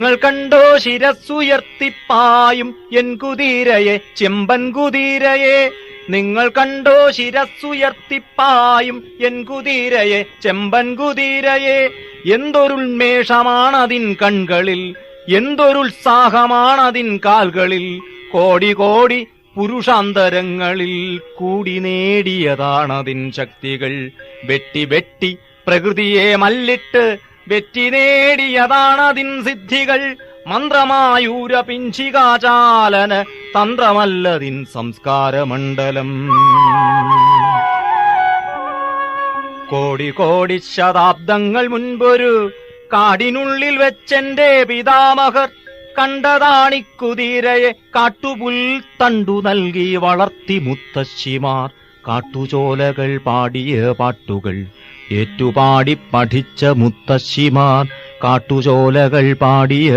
നിങ്ങൾ കണ്ടോ ശിരസ്സുയർത്തിപ്പായും എൻ കുതിരയെ, ചെമ്പൻ കുതിരയെ. നിങ്ങൾ കണ്ടോ ശിരസ്സുയർത്തിപ്പായും എൻ കുതിരയെ, ചെമ്പൻ കുതിരയെ. എന്തൊരുന്മേഷമാണതിൻ കൺകളിൽ, എന്തൊരുത്സാഹമാണതിൻ കാൽകളിൽ. കോടി കോടി പുരുഷാന്തരങ്ങളിൽ കൂടി നേടിയതാണതിൻ ശക്തികൾ. വെട്ടി വെട്ടി പ്രകൃതിയെ മല്ലിട്ട് വെറ്റി നേടിയതാണതിൻ സിദ്ധികൾ. മന്ത്രമായൂര പിഞ്ചികാചാലന തന്ത്രമല്ലതിൻ സംസ്കാരമണ്ഡലം. കോടി കോടി ശതാബ്ദങ്ങൾ മുൻപൊരു കാടിനുള്ളിൽ വെച്ചെന്റെ പിതാമഹർ കണ്ടതാണിക്കുതിരയെ. കാട്ടുപുൽ തണ്ടു നൽകി വളർത്തി മുത്തശ്ശിമാർ. കാട്ടുചോലകൾ പാടിയ പാട്ടുകൾ ഏറ്റുപാടി പഠിച്ച മുത്തശ്ശിമാർ. കാട്ടുചോലകൾ പാടിയ